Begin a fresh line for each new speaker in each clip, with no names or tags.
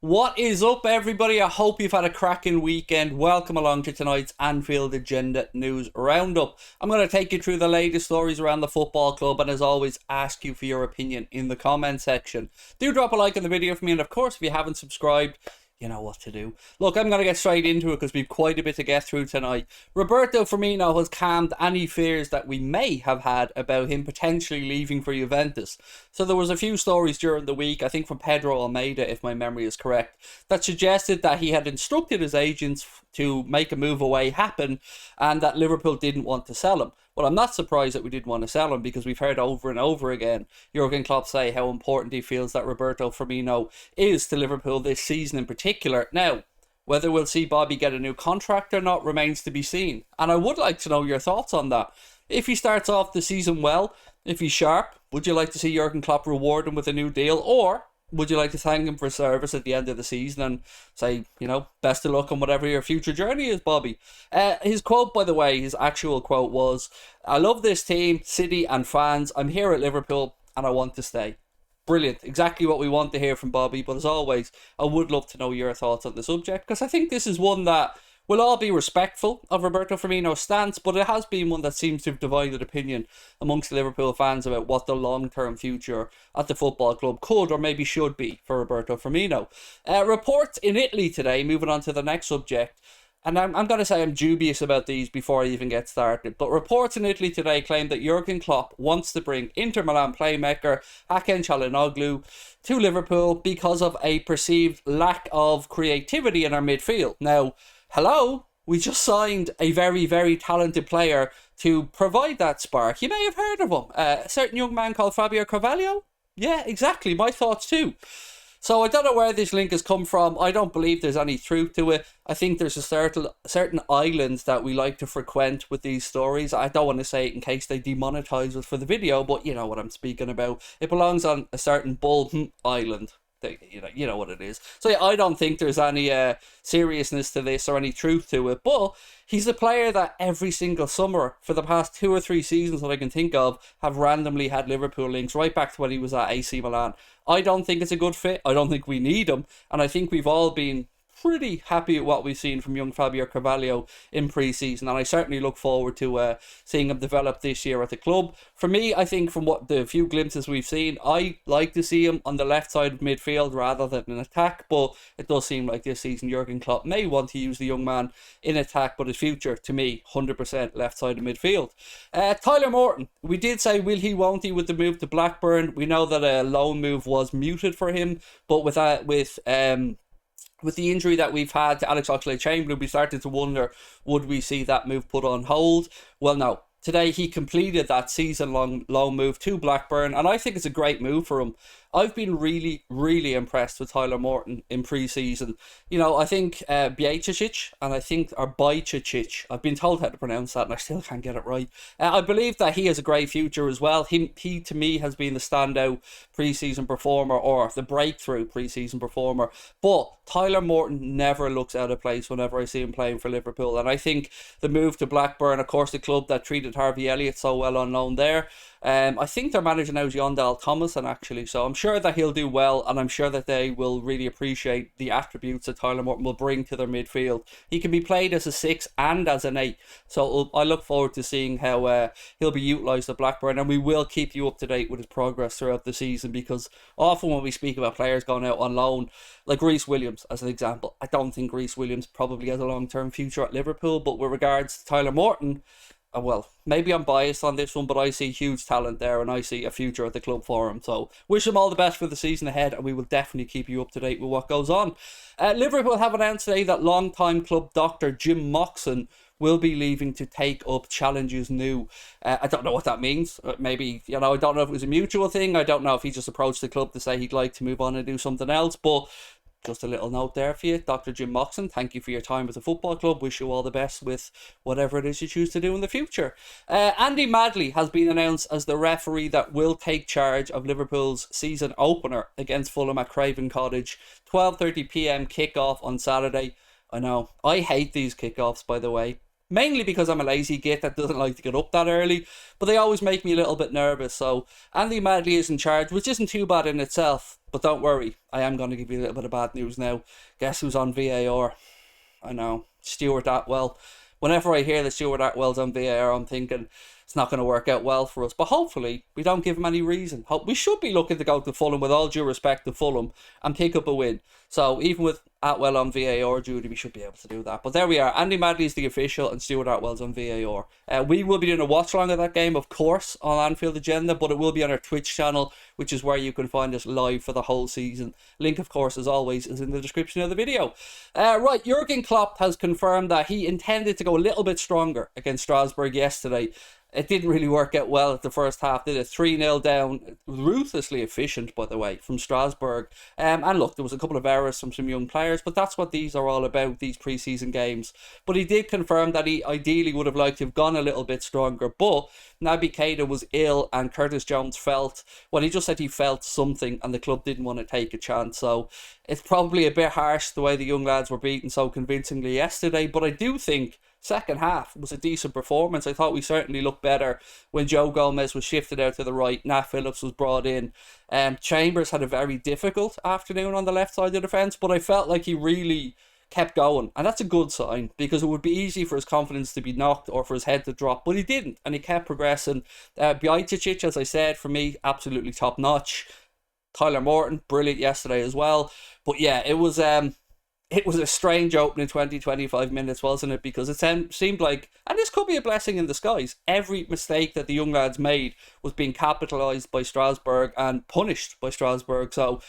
What is up, everybody? I hope you've had a cracking weekend. Welcome along to tonight's Anfield Agenda News Roundup. I'm going to take you through the latest stories around the football club and, as always, ask you for your opinion in the comment section. Do drop a like on the video for me, and of course, if you haven't subscribed, you know what to do. Look, I'm going to get straight into it because we've quite a bit to get through tonight. Roberto Firmino has calmed any fears that we may have had about him potentially leaving for Juventus. So there was a few stories during the week, I think from Pedro Almeida, if my memory is correct, that suggested that he had instructed his agents to make a move away happen and that Liverpool didn't want to sell him. Well, I'm not surprised that we didn't want to sell him because we've heard over and over again Jurgen Klopp say how important he feels that Roberto Firmino is to Liverpool this season in particular. Now, whether we'll see Bobby get a new contract or not remains to be seen. And I would like to know your thoughts on that. If he starts off the season well, if he's sharp, would you like to see Jurgen Klopp reward him with a new deal? Or would you like to thank him for service at the end of the season and say, you know, best of luck on whatever your future journey is, Bobby? His quote, by the way, his actual quote was, "I love this team, city and fans. I'm here at Liverpool and I want to stay." Brilliant. Exactly what we want to hear from Bobby. But as always, I would love to know your thoughts on the subject because I think this is one that we'll all be respectful of Roberto Firmino's stance, but it has been one that seems to have divided opinion amongst Liverpool fans about what the long-term future at the football club could or maybe should be for Roberto Firmino. Reports in Italy today, moving on to the next subject, and I'm going to say I'm dubious about these before I even get started, but reports in Italy today claim that Jurgen Klopp wants to bring Inter Milan playmaker Hakan Çalhanoğlu to Liverpool because of a perceived lack of creativity in our midfield. Now, hello, we just signed a very, very talented player to provide that spark. You may have heard of him. A certain young man called Fabio Carvalho? Yeah, exactly. My thoughts too. So I don't know where this link has come from. I don't believe there's any truth to it. I think there's a certain islands that we like to frequent with these stories. I don't want to say it in case they demonetize us for the video, but you know what I'm speaking about. It belongs on a certain Bolton island. You know what it is. So yeah, I don't think there's any seriousness to this or any truth to it. But he's a player that every single summer for the past 2 or 3 seasons that I can think of have randomly had Liverpool links right back to when he was at AC Milan. I don't think it's a good fit. I don't think we need him. And I think we've all been pretty happy with what we've seen from young Fabio Carvalho in pre-season, and I certainly look forward to seeing him develop this year at the club. For me, I think from what the few glimpses we've seen, I like to see him on the left side of midfield rather than in attack, but it does seem like this season Jurgen Klopp may want to use the young man in attack, but his future, to me, 100% left side of midfield. Tyler Morton, we did say will he, won't he with the move to Blackburn. We know that a loan move was muted for him, but with the injury that we've had to Alex Oxlade-Chamberlain, we started to wonder, would we see that move put on hold? Well, no. Today he completed that season-long loan move to Blackburn, and I think it's a great move for him. I've been really, really impressed with Tyler Morton in pre-season. You know, I think Bajcetic and I think Bajcetic, I've been told how to pronounce that and I still can't get it right. I believe that he has a great future as well. He to me has been the standout pre-season performer or the breakthrough pre-season performer. But Tyler Morton never looks out of place whenever I see him playing for Liverpool. And I think the move to Blackburn, of course, the club that treated Harvey Elliott so well on loan there, I think their manager now is Yondell Thomason, actually, so I'm sure that he'll do well, and I'm sure that they will really appreciate the attributes that Tyler Morton will bring to their midfield. He can be played as a 6 and as an 8, so I look forward to seeing how he'll be utilised at Blackburn, and we will keep you up to date with his progress throughout the season, because often when we speak about players going out on loan, like Reece Williams as an example, I don't think Reece Williams probably has a long-term future at Liverpool, but with regards to Tyler Morton, well, maybe I'm biased on this one, but I see huge talent there and I see a future at the club for him. So wish him all the best for the season ahead, and we will definitely keep you up to date with what goes on. Liverpool have announced today that long-time club doctor Jim Moxon will be leaving to take up challenges new. I don't know what that means. Maybe, you know, I don't know if it was a mutual thing. I don't know if he just approached the club to say he'd like to move on and do something else, but just a little note there for you. Dr. Jim Moxon, thank you for your time with the football club. Wish you all the best with whatever it is you choose to do in the future. Andy Madley has been announced as the referee that will take charge of Liverpool's season opener against Fulham at Craven Cottage. 12:30 p.m. kickoff on Saturday. I know, I hate these kickoffs, by the way. Mainly because I'm a lazy git that doesn't like to get up that early, but they always make me a little bit nervous. So Andy Madley is in charge, which isn't too bad in itself. But don't worry, I am going to give you a little bit of bad news now. Guess who's on VAR? I know, Stuart Atwell. Whenever I hear that Stuart Atwell's on VAR, I'm thinking it's not going to work out well for us. But hopefully, we don't give him any reason. We should be looking to go to Fulham, with all due respect to Fulham, and pick up a win. So even with Atwell on VAR duty, we should be able to do that. But there we are. Andy Madley's the official, and Stuart Atwell's on VAR. We will be doing a watch along of that game, of course, on Anfield Agenda, but it will be on our Twitch channel, which is where you can find us live for the whole season. Link, of course, as always, is in the description of the video. Right, Jurgen Klopp has confirmed that he intended to go a little bit stronger against Strasbourg yesterday. It didn't really work out well at the first half, did it? 3-0 down, ruthlessly efficient, by the way, from Strasbourg. And look, there was a couple of errors from some young players, but that's what these are all about, these pre-season games. But he did confirm that he ideally would have liked to have gone a little bit stronger, but Naby Keita was ill and Curtis Jones felt, well, he just said he felt something and the club didn't want to take a chance. So it's probably a bit harsh the way the young lads were beaten so convincingly yesterday, but I do think second half was a decent performance. I thought we certainly looked better when Joe Gomez was shifted out to the right. Nat Phillips was brought in. Chambers had a very difficult afternoon on the left side of the defence, but I felt like he really kept going, and that's a good sign, because it would be easy for his confidence to be knocked or for his head to drop, but he didn't, and he kept progressing. Bajcetic, as I said, for me, absolutely top notch. Tyler Morton, brilliant yesterday as well. But yeah, it was a strange opening 20-25 minutes, wasn't it? Because it seemed like, and this could be a blessing in disguise, every mistake that the young lads made was being capitalised by Strasbourg and punished by Strasbourg. So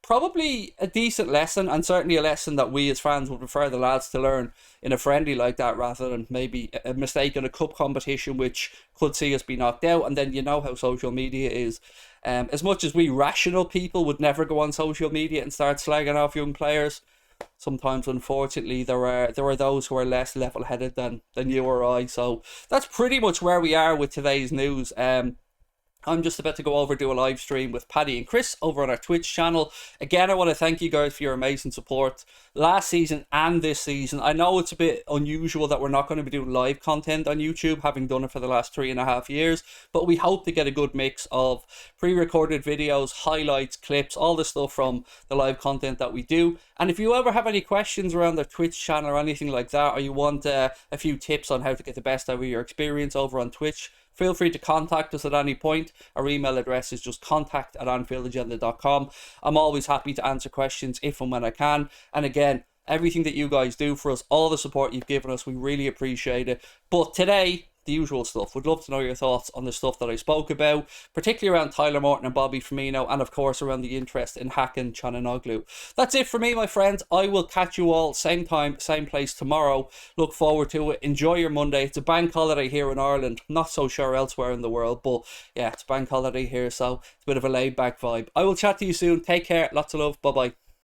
probably a decent lesson, and certainly a lesson that we as fans would prefer the lads to learn in a friendly like that, rather than maybe a mistake in a cup competition which could see us be knocked out. And then you know how social media is. As much as we rational people would never go on social media and start slagging off young players, sometimes, unfortunately, there are those who are less level-headed than you or I. So that's pretty much where we are with today's news. I'm just about to go over do a live stream with Paddy and Chris over on our Twitch channel. Again, I want to thank you guys for your amazing support last season and this season. I know it's a bit unusual that we're not going to be doing live content on YouTube, having done it for the last 3.5 years, but we hope to get a good mix of pre-recorded videos, highlights, clips, all the stuff from the live content that we do. And if you ever have any questions around the Twitch channel or anything like that, or you want a few tips on how to get the best out of your experience over on Twitch, feel free to contact us at any point. Our email address is just contact@anfieldagenda.com. I'm always happy to answer questions if and when I can. And again, everything that you guys do for us, all the support you've given us, we really appreciate it. But today, the usual stuff. Would love to know your thoughts on the stuff that I spoke about, particularly around Tyler Morton and Bobby Firmino, and of course around the interest in Hakan Çalhanoğlu. That's it for me, my friends. I will catch you all same time, same place tomorrow. Look forward to it. Enjoy your Monday. It's a bank holiday here in Ireland. Not so sure elsewhere in the world, but yeah, it's bank holiday here, so it's a bit of a laid back vibe. I will chat to you soon. Take care. Lots of love. Bye bye.